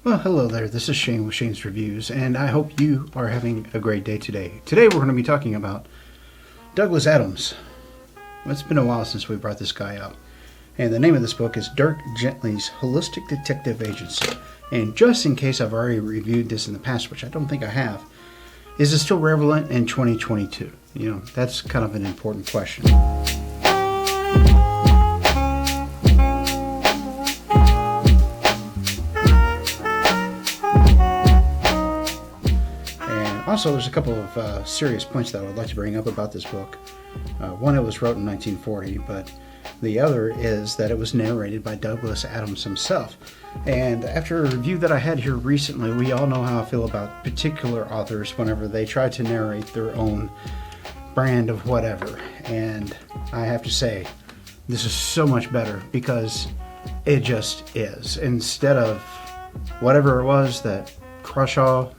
Well, hello there. This is Shane with Shane's Reviews, and I hope you are having a great day today. Today we're going to be talking about Douglas Adams. It's been a while since we brought this guy up. And the name of this book is Dirk Gently's Holistic Detective Agency. And just in case I've already reviewed this in the past, which I don't think I have, is it still relevant in 2022? You know, that's kind of an important question. Also, there's a couple of serious points that I would like to bring up about this book. One, it was wrote in 1940, but the other is that it was narrated by Douglas Adams himself. And after a review that I had here recently, we all know how I feel about particular authors whenever they try to narrate their own brand of whatever. And I have to say, this is so much better because it just is. Instead of whatever it was that Crawshaw,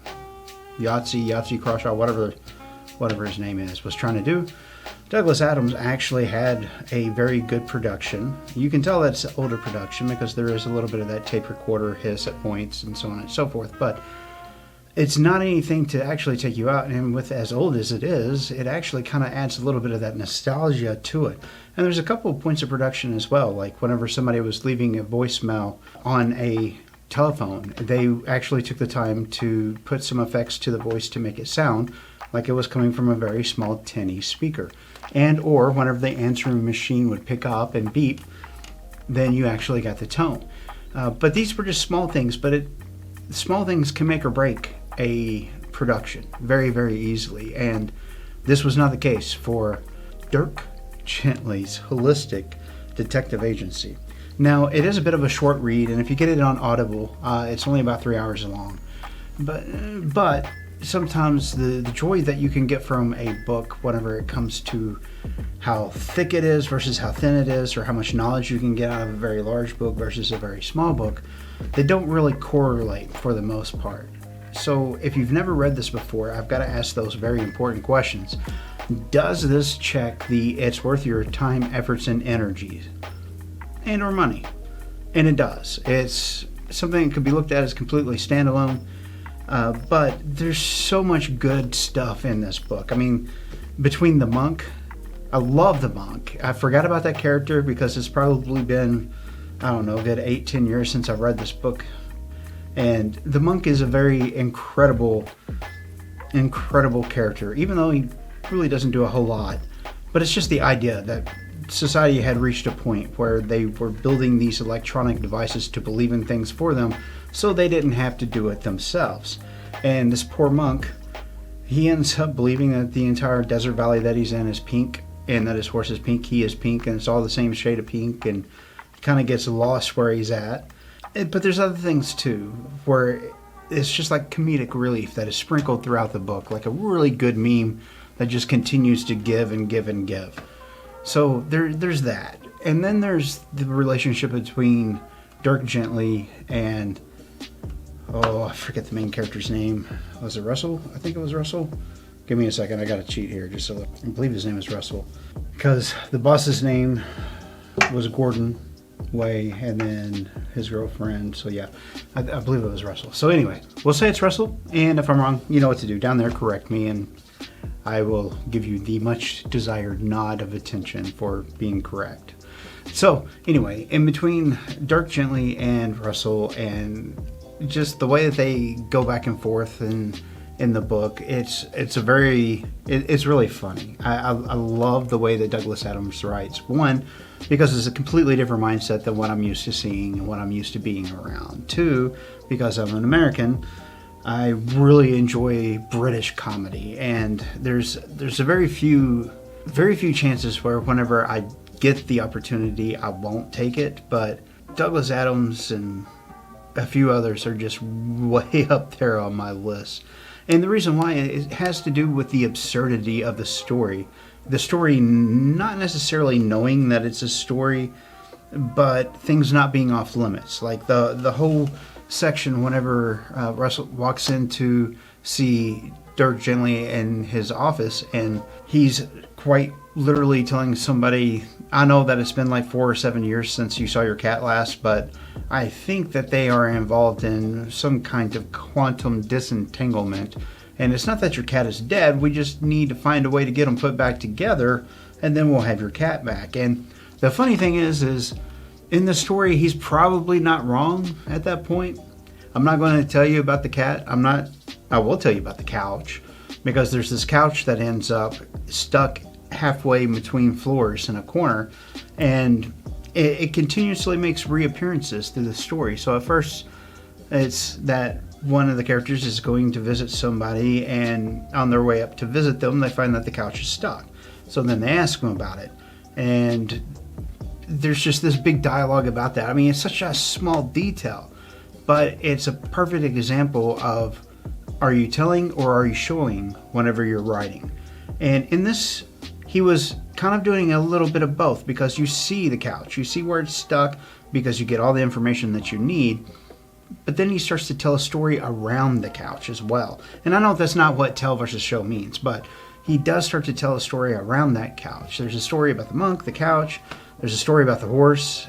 Yahtzee Crawshaw, whatever his name is, was trying to do, Douglas Adams actually had a very good production. You can tell that's older production because there is a little bit of that tape recorder hiss at points and so on and so forth, but it's not anything to actually take you out. And with as old as it is, it actually kind of adds a little bit of that nostalgia to it. And there's a couple of points of production as well, like whenever somebody was leaving a voicemail on a telephone, they actually took the time to put some effects to the voice to make it sound like it was coming from a very small tinny speaker. And or whenever the answering machine would pick up and beep, then you actually got the tone. But these were just small things, but small things can make or break a production very, very easily. And this was not the case for Dirk Gently's Holistic Detective Agency. Now, it is a bit of a short read, and if you get it on Audible, it's only about 3 hours long. But sometimes the joy that you can get from a book whenever it comes to how thick it is versus how thin it is, or how much knowledge you can get out of a very large book versus a very small book, they don't really correlate for the most part. So if you've never read this before, I've got to ask those very important questions. Does this check the it's worth your time, efforts, and energies? And or money? And it does. It's something that could be looked at as completely standalone, but there's so much good stuff in this book. I mean, between the monk, I love the monk. I forgot about that character because it's probably been, I don't know, a good 8-10 years since I've read this book. And the monk is a very incredible character, even though he really doesn't do a whole lot. But it's just the idea that society had reached a point where they were building these electronic devices to believe in things for them so they didn't have to do it themselves. And this poor monk, he ends up believing that the entire desert valley that he's in is pink, and that his horse is pink, he is pink, and it's all the same shade of pink, and kind of gets lost where he's at. But there's other things too, where it's just like comedic relief that is sprinkled throughout the book, like a really good meme that just continues to give and give and give. So there's that. And then there's the relationship between Dirk Gently and, I forget the main character's name. Was it Russell? I think it was Russell. Give me a second. I got to cheat here. Just so I believe his name is Russell. Because the boss's name was Gordon Way, and then his girlfriend. So yeah, I believe it was Russell. So anyway, we'll say it's Russell. And if I'm wrong, you know what to do. Down there, correct me, and I will give you the much desired nod of attention for being correct. So anyway, in between Dirk Gently and Russell, and just the way that they go back and forth in the book, it's really funny. I love the way that Douglas Adams writes. One, because it's a completely different mindset than what I'm used to seeing and what I'm used to being around. Two, because I'm an American, I really enjoy British comedy, and there's a very few chances where whenever I get the opportunity, I won't take it. But Douglas Adams and a few others are just way up there on my list. And the reason why, it has to do with the absurdity of the story. The story not necessarily knowing that it's a story, but things not being off limits. Like the whole section whenever Russell walks in to see Dirk Gently in his office, and he's quite literally telling somebody, I know that it's been like 4 or 7 years since you saw your cat last, but I think that they are involved in some kind of quantum disentanglement. And it's not that your cat is dead, we just need to find a way to get them put back together, and then we'll have your cat back. And the funny thing is in the story, he's probably not wrong at that point. I'm not going to tell you about the cat. I will tell you about the couch, because there's this couch that ends up stuck halfway between floors in a corner, and it continuously makes reappearances through the story. So at first it's that one of the characters is going to visit somebody, and on their way up to visit them they find that the couch is stuck. So then they ask them about it, and there's just this big dialogue about that. I mean, it's such a small detail, but it's a perfect example of, are you telling or are you showing whenever you're writing? And in this, he was kind of doing a little bit of both, because you see the couch, you see where it's stuck, because you get all the information that you need, but then he starts to tell a story around the couch as well. And I know that's not what tell versus show means, but he does start to tell a story around that couch. There's a story about the monk, the couch, there's a story about the horse.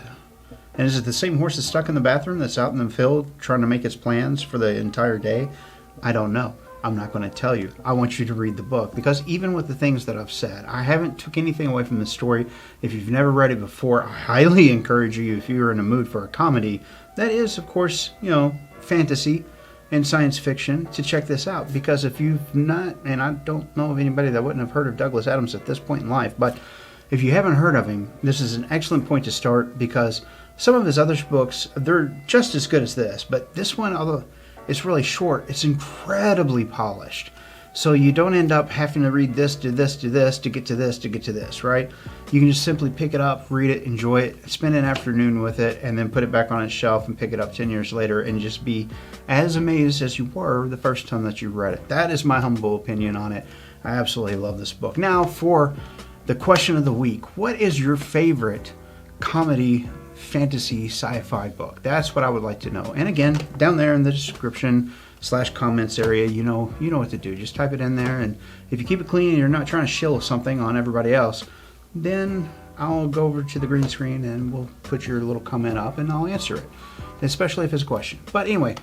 And is it the same horse that's stuck in the bathroom that's out in the field trying to make its plans for the entire day? I don't know. I'm not going to tell you. I want you to read the book, because even with the things that I've said, I haven't took anything away from the story. If you've never read it before, I highly encourage you, if you're in a mood for a comedy that is, of course, fantasy and science fiction, to check this out. Because if you've not, and I don't know of anybody that wouldn't have heard of Douglas Adams at this point in life, but if you haven't heard of him, this is an excellent point to start, because some of his other books, they're just as good as this, but this one, although it's really short, it's incredibly polished. So you don't end up having to read this, do this, do this, to get to this, to get to this, right? You can just simply pick it up, read it, enjoy it, spend an afternoon with it, and then put it back on its shelf and pick it up 10 years later and just be as amazed as you were the first time that you read it. That is my humble opinion on it. I absolutely love this book. Now for the question of the week. What is your favorite comedy, fantasy, sci-fi book? That's what I would like to know. And again, down there in the description / comments area, you know what to do. Just type it in there, and if you keep it clean and you're not trying to shill something on everybody else, then I'll go over to the green screen and we'll put your little comment up and I'll answer it, especially if it's a question. But anyway,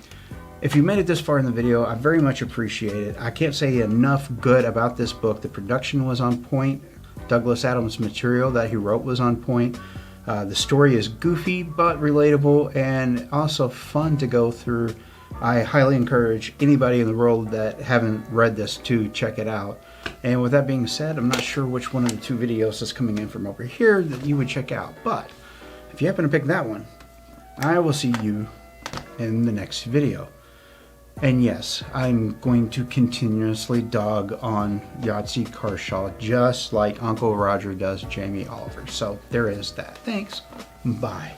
if you made it this far in the video, I very much appreciate it. I can't say enough good about this book. The production was on point. Douglas Adams' material that he wrote was on point. The story is goofy but relatable and also fun to go through. I highly encourage anybody in the world that haven't read this to check it out. And with that being said, I'm not sure which one of the two videos is coming in from over here that you would check out, but if you happen to pick that one, I will see you in the next video. And yes, I'm going to continuously dog on Yahtzee Kershaw, just like Uncle Roger does Jamie Oliver. So there is that. Thanks. Bye.